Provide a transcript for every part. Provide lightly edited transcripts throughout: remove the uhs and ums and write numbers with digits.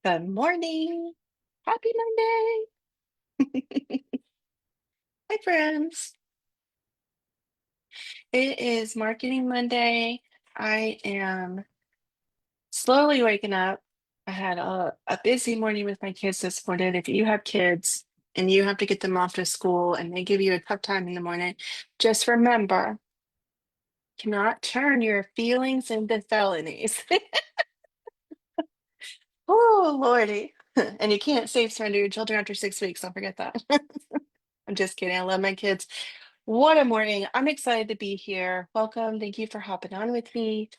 Good morning. Happy Monday. Hi, friends. It is Marketing Monday. I am slowly waking up. I had a busy morning with my kids this morning. If you have kids and you have to get them off to school and they give you a tough time in the morning, just remember, cannot turn your feelings into felonies. Oh, Lordy. And you can't safe surrender your children after 6 weeks. Don't forget that. I'm just kidding. I love my kids. What a morning. I'm excited to be here. Welcome. Thank you for hopping on with me.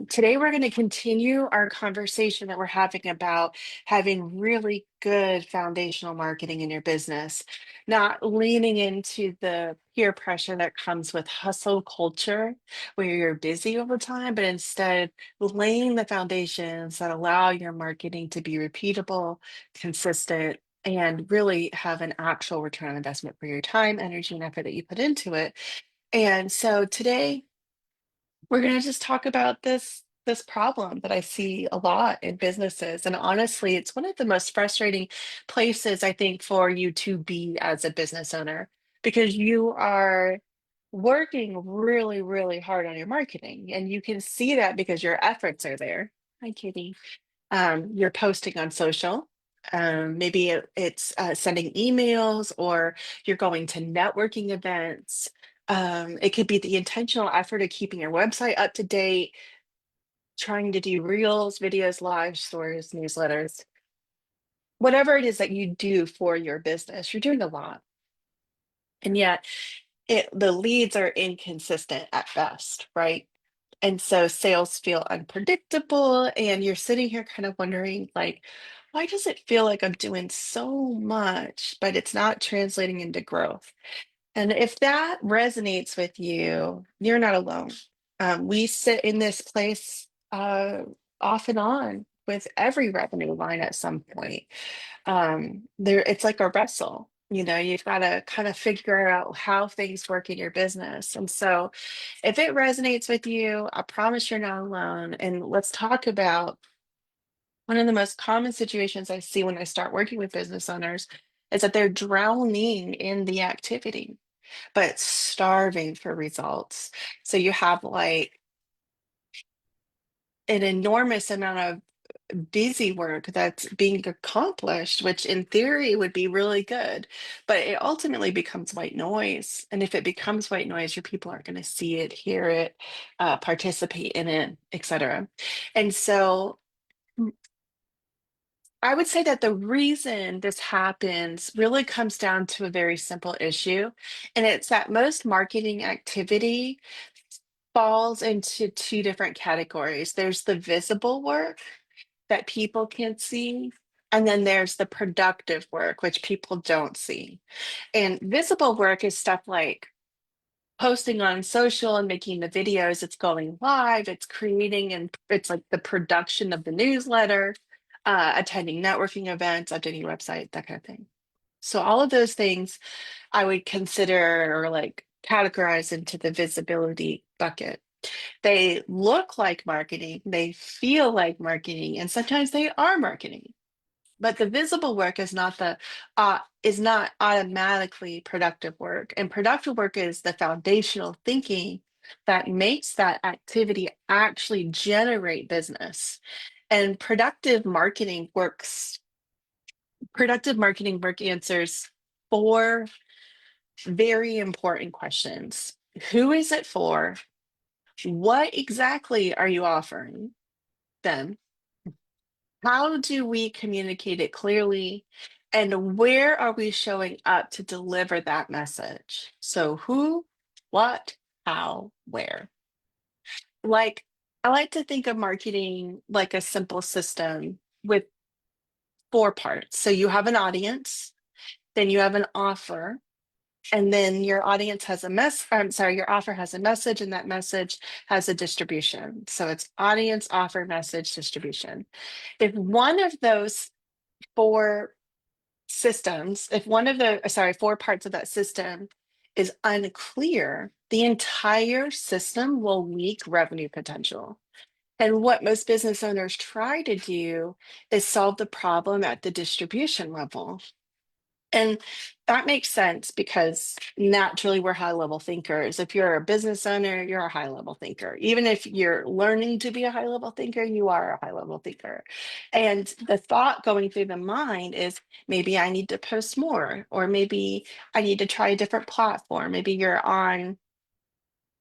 Today, we're going to continue our conversation that we're having about having really good foundational marketing in your business, not leaning into the peer pressure that comes with hustle culture where you're busy all the time, but instead laying the foundations that allow your marketing to be repeatable, consistent, and really have an actual return on investment for your time, energy, and effort that you put into it. And so today we're going to just talk about this problem that I see a lot in businesses. And honestly, it's one of the most frustrating places I think for you to be as a business owner because you are working really, really hard on your marketing. And you can see that because your efforts are there. Hi, Katie. You're posting on social. Maybe it's sending emails or you're going to networking events. It could be the intentional effort of keeping your website up to date, trying to do reels, videos, live stories, newsletters, whatever it is that you do for your business, you're doing a lot. And yet the leads are inconsistent at best, right? And so sales feel unpredictable, and you're sitting here kind of wondering, like, why does it feel like I'm doing so much, but it's not translating into growth? And if that resonates with you, you're not alone. We sit in this place off and on with every revenue line at some point. It's like a wrestle. You've got to kind of figure out how things work in your business. And so if it resonates with you, I promise you're not alone. And let's talk about one of the most common situations I see when I start working with business owners is that they're drowning in the activity, but starving for results. So you have like an enormous amount of busy work that's being accomplished, which in theory would be really good, but it ultimately becomes white noise. And if it becomes white noise, your people aren't going to see it, hear it, participate in it, etc. And so I would say that the reason this happens really comes down to a very simple issue, and it's that most marketing activity falls into two different categories. There's the visible work that people can see, and then there's the productive work, which people don't see. And visible work is stuff like posting on social and making the videos, it's going live, it's creating, and it's like the production of the newsletter, attending networking events, updating your website, that kind of thing. So all of those things I would consider or like categorize into the visibility bucket. They look like marketing, they feel like marketing, and sometimes they are marketing. But the visible work is not automatically productive work. And productive work is the foundational thinking that makes that activity actually generate business. And productive marketing work answers four very important questions. Who is it for? What exactly are you offering them? How do we communicate it clearly? And where are we showing up to deliver that message? So, who, what, how, where? Like, I like to think of marketing like a simple system with four parts. So, you have an audience, then you have an offer, and then your audience has a I'm sorry, your offer has a message, and that message has a distribution. So, it's audience, offer, message, distribution. If one of those four if one of the, sorry, four parts of that system is unclear, the entire system will leak revenue potential. And what most business owners try to do is solve the problem at the distribution level. And that makes sense because naturally we're high level thinkers. If you're a business owner, you're a high level thinker. Even if you're learning to be a high level thinker, you are a high level thinker. And the thought going through the mind is maybe I need to post more, or maybe I need to try a different platform. Maybe you're on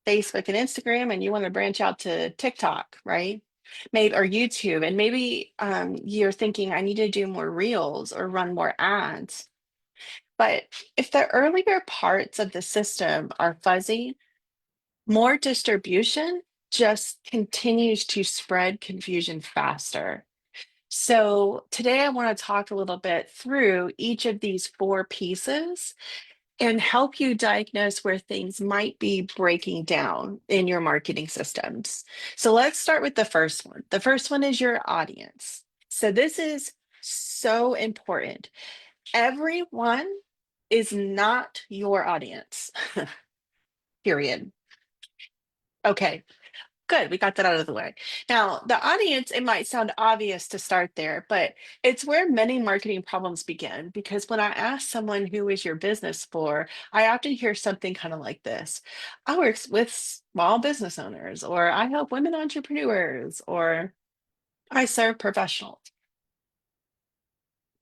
Facebook and Instagram and you want to branch out to TikTok, right? Maybe or YouTube, and maybe you're thinking I need to do more reels or run more ads. But if the earlier parts of the system are fuzzy, more distribution just continues to spread confusion faster. So today I want to talk a little bit through each of these four pieces and help you diagnose where things might be breaking down in your marketing systems. So let's start with the first one. The first one is your audience. So this is so important. Everyone is not your audience, period. Okay, good. We got that out of the way. Now, the audience, it might sound obvious to start there, but it's where many marketing problems begin. Because when I ask someone who is your business for, I often hear something kind of like this: I work with small business owners, or I help women entrepreneurs, or I serve professionals.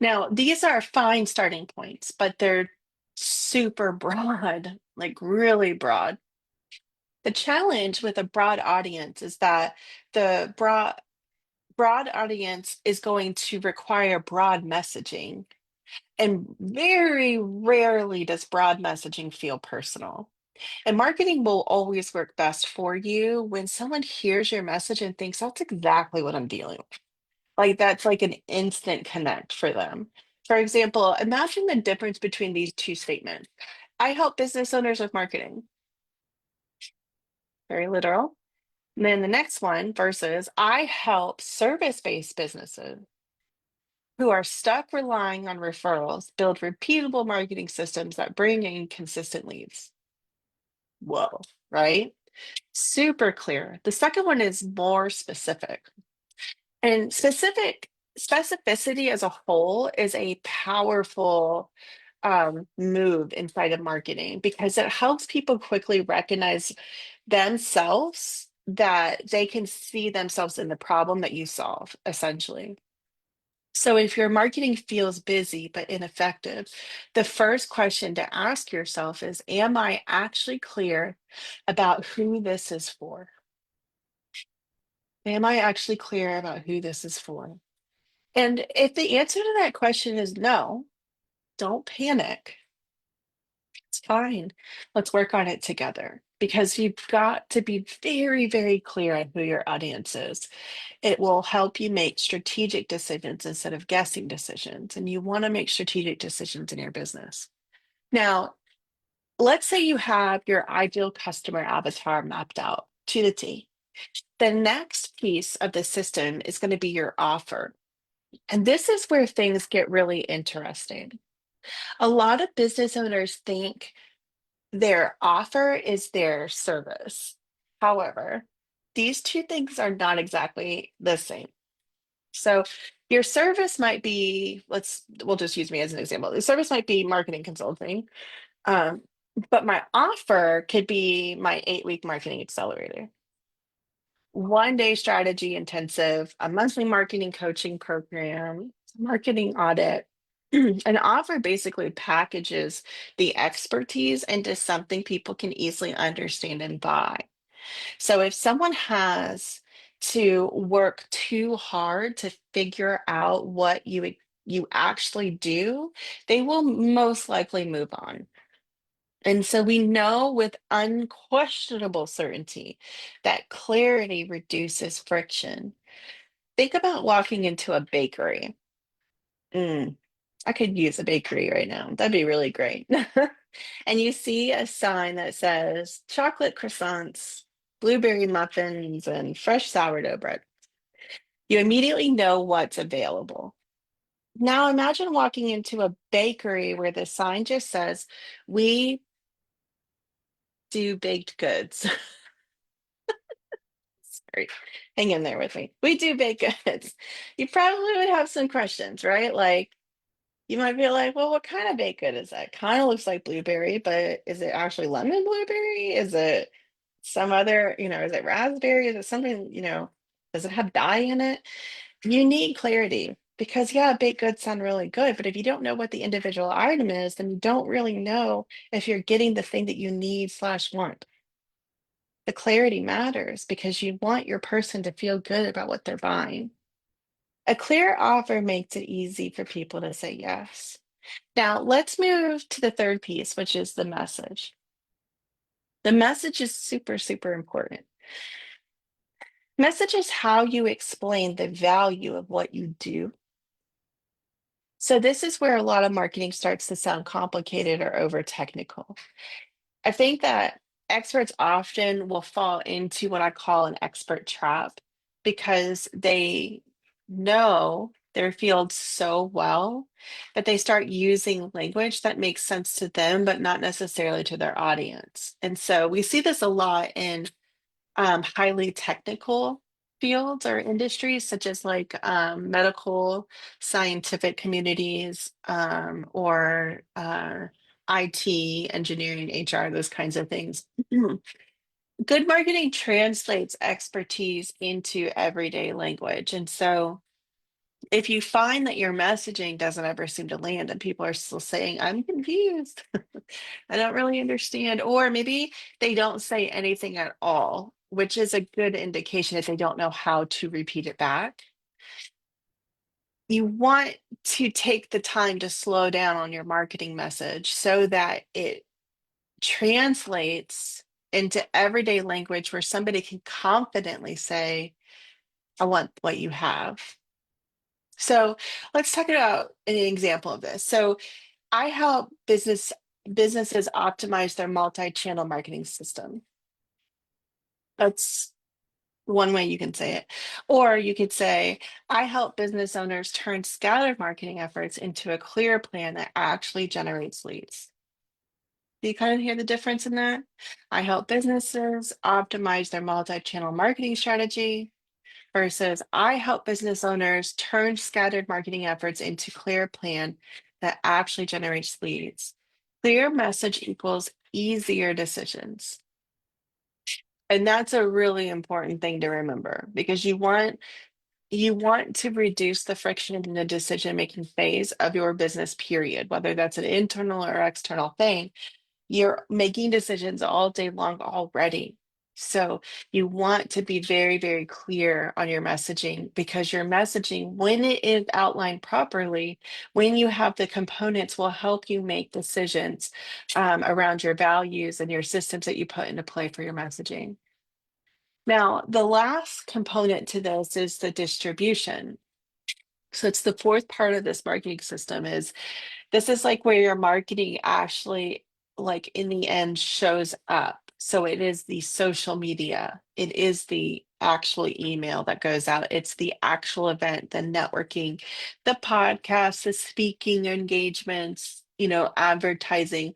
Now, these are fine starting points, but they're super broad, like really broad. The challenge with a broad audience is that the broad audience is going to require broad messaging. And very rarely does broad messaging feel personal. And marketing will always work best for you when someone hears your message and thinks that's exactly what I'm dealing with. Like that's like an instant connect for them. For example, imagine the difference between these two statements. I help business owners with marketing. Very literal. And then the next one versus I help service-based businesses who are stuck relying on referrals build repeatable marketing systems that bring in consistent leads. Whoa, right? Super clear. The second one is more specific. And specificity as a whole is a powerful move inside of marketing because it helps people quickly recognize themselves, that they can see themselves in the problem that you solve, essentially. So if your marketing feels busy but ineffective, the first question to ask yourself is, am I actually clear about who this is for? Am I actually clear about who this is for? And if the answer to that question is no, don't panic. It's fine. Let's work on it together because you've got to be very, very clear on who your audience is. It will help you make strategic decisions instead of guessing decisions. And you want to make strategic decisions in your business. Now, let's say you have your ideal customer avatar mapped out to the T. The next piece of the system is going to be your offer. And this is where things get really interesting. A lot of business owners think their offer is their service. However, these two things are not exactly the same. So your service might be, we'll just use me as an example. The service might be marketing consulting, um, but my offer could be my 8-week marketing accelerator, 1 day strategy intensive, a monthly marketing coaching program, marketing audit. An offer basically packages the expertise into something people can easily understand and buy. So if someone has to work too hard to figure out what you actually do, they will most likely move on. And so we know with unquestionable certainty that clarity reduces friction. Think about walking into a bakery. Mm, I could use a bakery right now. That'd be really great. And you see a sign that says chocolate croissants, blueberry muffins, and fresh sourdough bread. You immediately know what's available. Now imagine walking into a bakery where the sign just says, we do baked goods. All right, hang in there with me. We do baked goods. You probably would have some questions, right? Like you might be like, well, what kind of baked good is that? Kind of looks like blueberry, but is it actually lemon blueberry? Is it some other, is it raspberry? Is it something, does it have dye in it? You need clarity because, yeah, baked goods sound really good, but if you don't know what the individual item is, then you don't really know if you're getting the thing that you need slash want. The clarity matters because you want your person to feel good about what they're buying. A clear offer makes it easy for people to say yes. Now, let's move to the third piece, which is the message. The message is super, super important. Message is how you explain the value of what you do. So, this is where a lot of marketing starts to sound complicated or over technical. I think that experts often will fall into what I call an expert trap because they know their field so well that they start using language that makes sense to them, but not necessarily to their audience. And so we see this a lot in highly technical fields or industries, such as like medical, scientific communities, or IT, engineering, HR, those kinds of things. Good marketing translates expertise into everyday language. And so if you find that your messaging doesn't ever seem to land and people are still saying, I'm confused, I don't really understand, or maybe they don't say anything at all, which is a good indication that they don't know how to repeat it back. You want to take the time to slow down on your marketing message so that it translates into everyday language where somebody can confidently say, I want what you have. So let's talk about an example of this. So I help businesses optimize their multi-channel marketing system. That's one way you can say it. Or you could say, I help business owners turn scattered marketing efforts into a clear plan that actually generates leads. Do you kind of hear the difference in that? I help businesses optimize their multi-channel marketing strategy versus I help business owners turn scattered marketing efforts into clear plan that actually generates leads. Clear message equals easier decisions. And that's a really important thing to remember because you want to reduce the friction in the decision making phase of your business period, whether that's an internal or external thing. You're making decisions all day long already. So you want to be very, very clear on your messaging because your messaging, when it is outlined properly, when you have the components, will help you make decisions around your values and your systems that you put into play for your messaging. Now, the last component to this is the distribution. So it's the fourth part of this marketing system is this is like where your marketing actually, like in the end, shows up. So it is the social media, it is the actual email that goes out, it's the actual event, the networking, the podcast, the speaking engagements, advertising.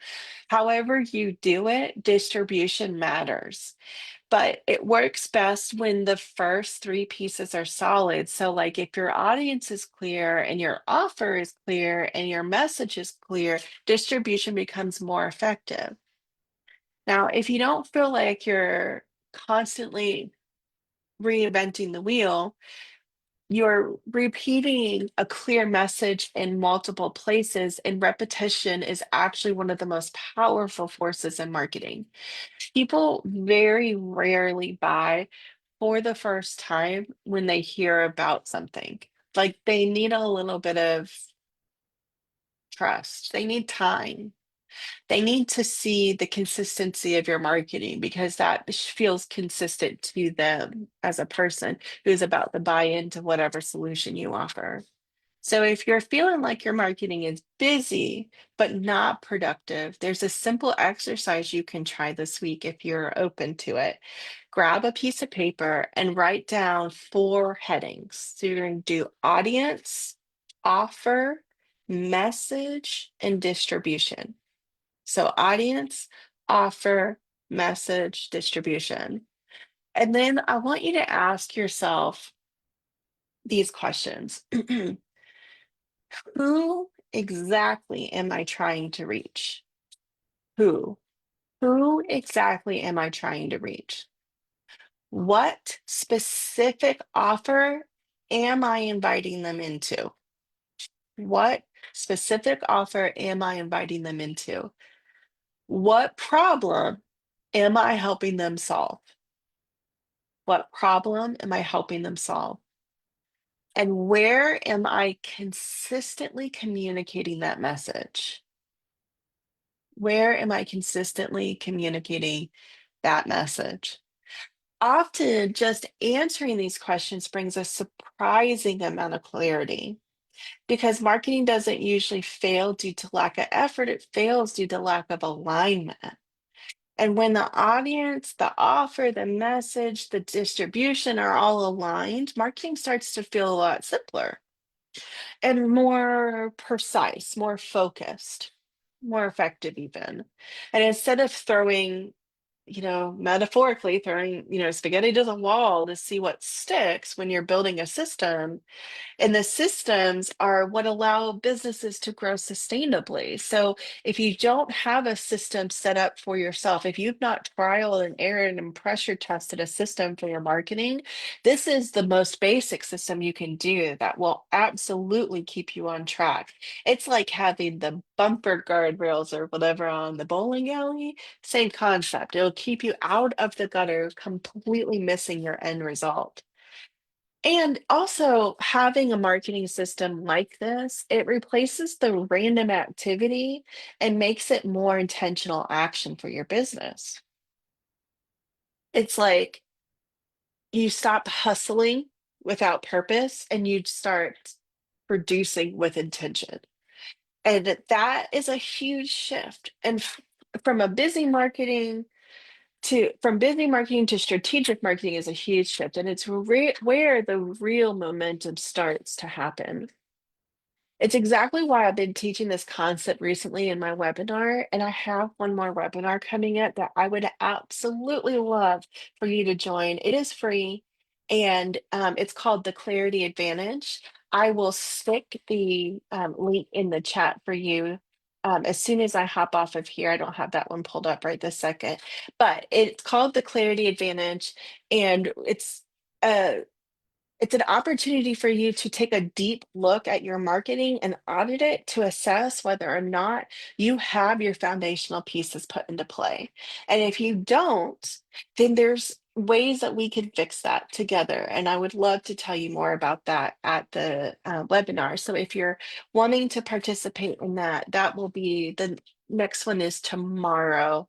However you do it, distribution matters, but it works best when the first three pieces are solid. So, like if your audience is clear and your offer is clear and your message is clear, distribution becomes more effective. Now, if you don't feel like you're constantly reinventing the wheel, you're repeating a clear message in multiple places, and repetition is actually one of the most powerful forces in marketing. People very rarely buy for the first time when they hear about something. Like they need a little bit of trust, they need time. They need to see the consistency of your marketing because that feels consistent to them as a person who's about to buy into whatever solution you offer. So if you're feeling like your marketing is busy but not productive, there's a simple exercise you can try this week if you're open to it. Grab a piece of paper and write down four headings. So you're going to do audience, offer, message, and distribution. So audience, offer, message, distribution. And then I want you to ask yourself these questions. Who exactly am I trying to reach? Who? Who exactly am I trying to reach? What specific offer am I inviting them into? What specific offer am I inviting them into? What problem am I helping them solve? What problem am I helping them solve? And where am I consistently communicating that message? Where am I consistently communicating that message? Often, just answering these questions brings a surprising amount of clarity because marketing doesn't usually fail due to lack of effort, it fails due to lack of alignment. And when the audience, the offer, the message, the distribution are all aligned, marketing starts to feel a lot simpler and more precise, more focused, more effective, even. And instead of throwing, metaphorically throwing, spaghetti to the wall to see what sticks when you're building a system, and the systems are what allow businesses to grow sustainably. So if you don't have a system set up for yourself, if you've not trial and error and pressure tested a system for your marketing, this is the most basic system you can do that will absolutely keep you on track. It's like having the bumper guardrails or whatever on the bowling alley. Same concept. It'll keep you out of the gutter, completely missing your end result. And also, having a marketing system like this, it replaces the random activity and makes it more intentional action for your business. It's like you stop hustling without purpose and you start producing with intention. And that is a huge shift. And from a busy marketing from busy marketing to strategic marketing is a huge shift, and it's where the real momentum starts to happen. It's exactly why I've been teaching this concept recently in my webinar, and I have one more webinar coming up that I would absolutely love for you to join. It is free, and it's called the Clarity Advantage. I will stick the link in the chat for you as soon as I hop off of here. I don't have that one pulled up right this second, but it's called the Clarity Advantage, and uh, it's an opportunity for you to take a deep look at your marketing and audit it to assess whether or not you have your foundational pieces put into play. And if you don't, then there's ways that we can fix that together. And I would love to tell you more about that at the webinar. So if you're wanting to participate in that, that will be the next one is tomorrow.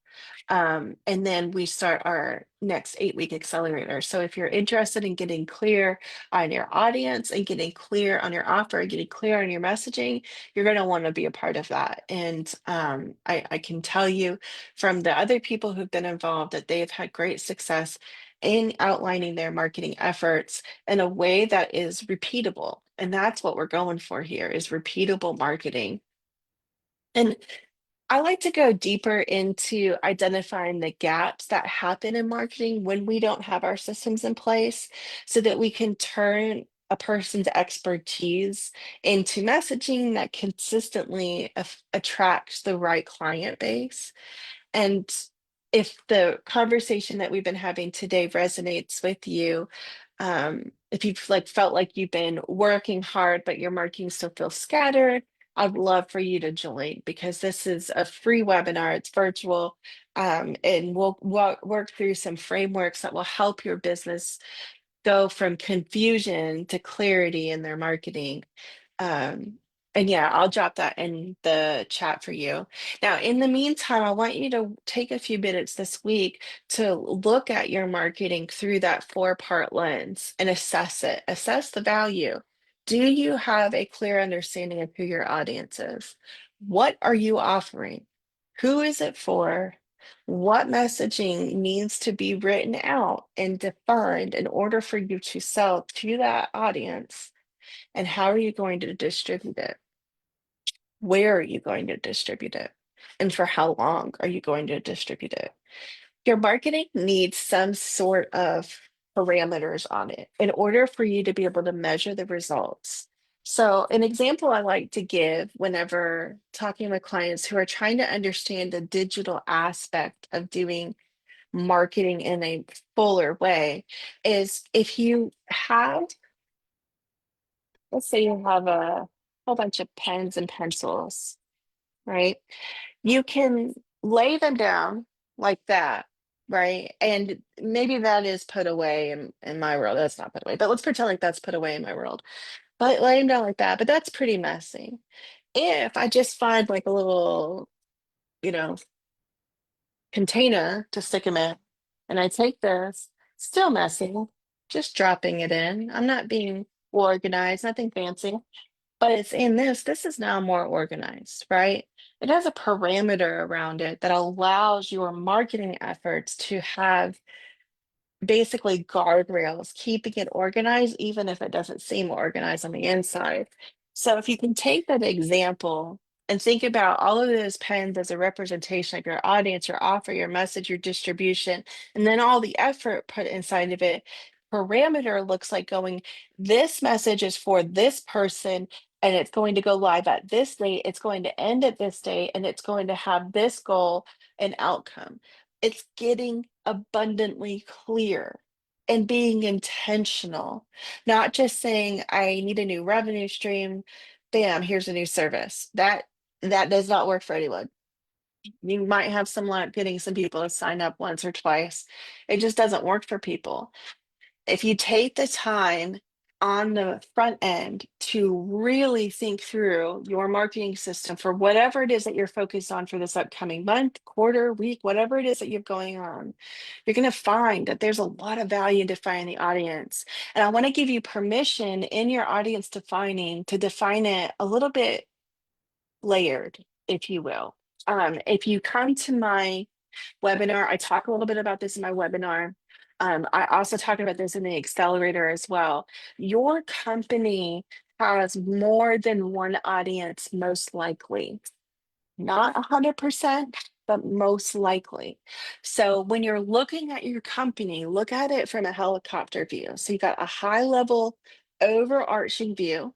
And then we start our next 8-week accelerator. So if you're interested in getting clear on your audience and getting clear on your offer, getting clear on your messaging, you're going to want to be a part of that. And I can tell you from the other people who've been involved that they've had great success in outlining their marketing efforts in a way that is repeatable. And that's what we're going for here is repeatable marketing. And I like to go deeper into identifying the gaps that happen in marketing when we don't have our systems in place so that we can turn a person's expertise into messaging that consistently attracts the right client base. And if the conversation that we've been having today resonates with you, if you've felt like you've been working hard, but your marketing still feels scattered, I'd love for you to join because this is a free webinar. It's virtual, and we'll work through some frameworks that will help your business go from confusion to clarity in their marketing. um, and yeah, I'll drop that in the chat for you. Now, in the meantime, I want you to take a few minutes this week to look at your marketing through that 4-part lens and assess it, assess the value. Do you have a clear understanding of who your audience is? What are you offering? Who is it for? What messaging needs to be written out and defined in order for you to sell to that audience? And how are you going to distribute it? Where are you going to distribute it? And for how long are you going to distribute it? Your marketing needs some sort of parameters on it in order for you to be able to measure the results. So, an example I like to give whenever talking with clients who are trying to understand the digital aspect of doing marketing in a fuller way is if you have, let's say you have a whole bunch of pens and pencils, right? You can lay them down like that, right? And maybe that is put away in my world. That's not put away, but let's pretend like that's put away in my world. But lay them down like that, but that's pretty messy. If I just find like a little, you know, container to stick them in, and I take this, still messy, just dropping it in. I'm not being organized, nothing fancy, but it's in this. This is now more organized, right? It has a parameter around it that allows your marketing efforts to have basically guardrails, keeping it organized, even if it doesn't seem organized on the inside. So if you can take that example and think about all of those pens as a representation of your audience, your offer, your message, your distribution, and then all the effort put inside of it, parameter looks like going, this message is for this person. And it's going to go live at this date. It's going to end at this date, and it's going to have this goal and outcome. It's getting abundantly clear and being intentional, not just saying, I need a new revenue stream. Bam, here's a new service. That does not work for anyone. You might have some luck getting some people to sign up once or twice. It just doesn't work for people. If you take the time on the front end to really think through your marketing system for whatever it is that you're focused on for this upcoming month, quarter, week, whatever it is that you're going on, you're going to find that there's a lot of value in defining the audience. And I want to give you permission in your audience defining to define it a little bit layered, if you will. If you come to my webinar. I talk a little bit about this in my webinar. I also talk about this in the accelerator as well. Your company has more than one audience, most likely. Not 100%, but most likely. So when you're looking at your company, look at it from a helicopter view. So you got a high level overarching view.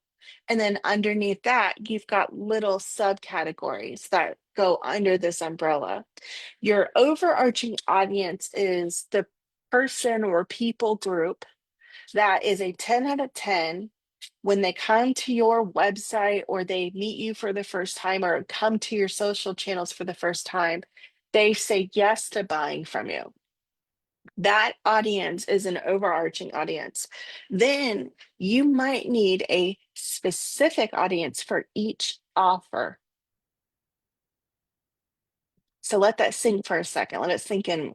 And then underneath that, you've got little subcategories that go under this umbrella. Your overarching audience is the person or people group that is a 10 out of 10 when they come to your website or they meet you for the first time or come to your social channels for the first time, they say yes to buying from you. That audience is an overarching audience. Then you might need a specific audience for each offer. So let that sink for a second. Let it sink in.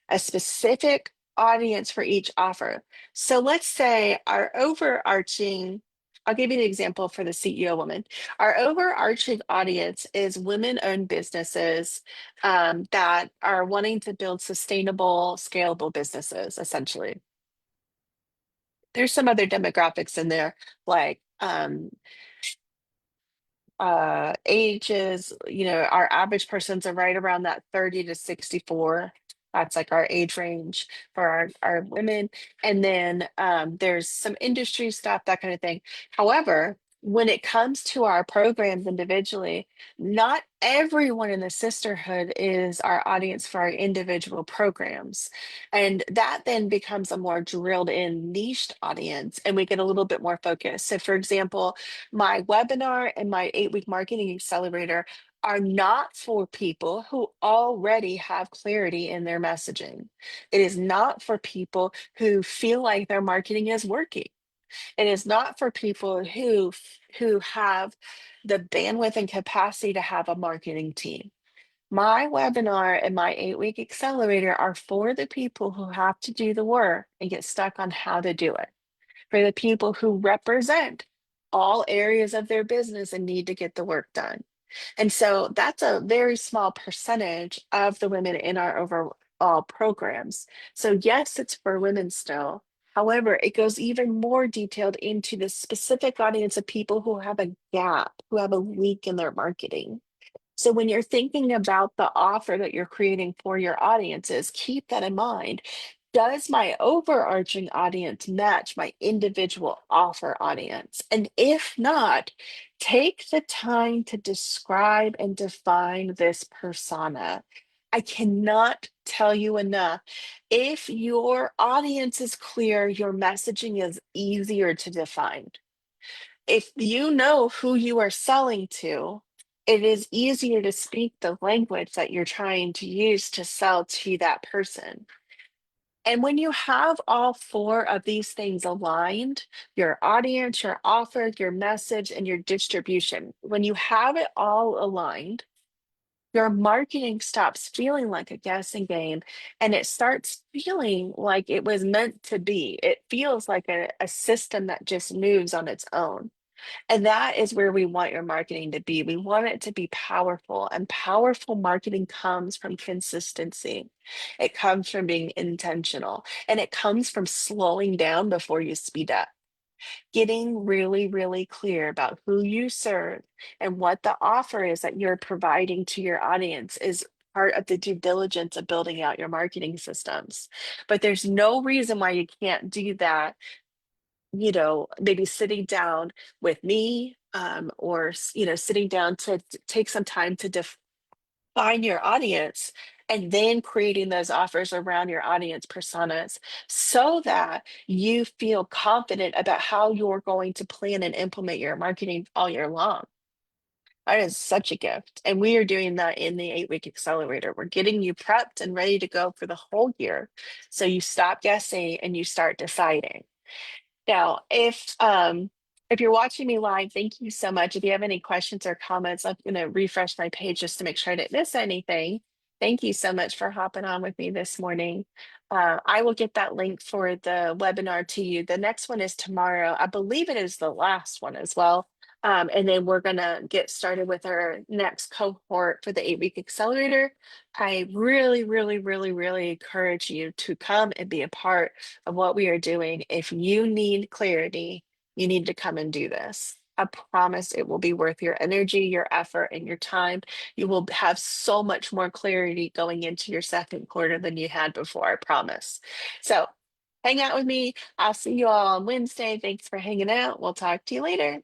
A specific audience for each offer. So let's say our overarching, I'll give you an example for the CEO woman. Our overarching audience is women-owned businesses that are wanting to build sustainable, scalable businesses, essentially. There's some other demographics in there, like ages, our average persons are right around that 30 to 64. That's like our age range for our women. And then there's some industry stuff, that kind of thing. However, when it comes to our programs individually, not everyone in the sisterhood is our audience for our individual programs. And that then becomes a more drilled in niched audience, and we get a little bit more focused. So, for example, my webinar and my 8-week marketing accelerator are not for people who already have clarity in their messaging. It is not for people who feel like their marketing is working. It is not for people who have the bandwidth and capacity to have a marketing team. My webinar and my 8-week accelerator are for the people who have to do the work and get stuck on how to do it, for the people who represent all areas of their business and need to get the work done. And so that's a very small percentage of the women in our overall programs. So, yes, it's for women still. However, it goes even more detailed into the specific audience of people who have a gap, who have a leak in their marketing. So when you're thinking about the offer that you're creating for your audiences, keep that in mind. Does my overarching audience match my individual offer audience? And if not, take the time to describe and define this persona. I cannot tell you enough. If your audience is clear, your messaging is easier to define. If you know who you are selling to, it is easier to speak the language that you're trying to use to sell to that person. And when you have all four of these things aligned, your audience, your offer, your message, and your distribution, when you have it all aligned, your marketing stops feeling like a guessing game and it starts feeling like it was meant to be. It feels like a system that just moves on its own. And that is where we want your marketing to be. We want it to be powerful, and powerful marketing comes from consistency. It comes from being intentional, and it comes from slowing down before you speed up. Getting really, really clear about who you serve and what the offer is that you're providing to your audience is part of the due diligence of building out your marketing systems. But there's no reason why you can't do that, maybe sitting down with me, or sitting down to take some time to define your audience and then creating those offers around your audience personas so that you feel confident about how you're going to plan and implement your marketing all year long. That is such a gift. And we are doing that in the 8 week accelerator. We're getting you prepped and ready to go for the whole year. So you stop guessing and you start deciding. Now, if you're watching me live, thank you so much. If you have any questions or comments, I'm going to refresh my page just to make sure I didn't miss anything. Thank you so much for hopping on with me this morning. I will get that link for the webinar to you. The next one is tomorrow. I believe it is the last one as well. And then we're going to get started with our next cohort for the 8 week accelerator. I really, really, really, really encourage you to come and be a part of what we are doing. If you need clarity, you need to come and do this. I promise it will be worth your energy, your effort, and your time. You will have so much more clarity going into your second quarter than you had before, I promise. So hang out with me. I'll see you all on Wednesday. Thanks for hanging out. We'll talk to you later.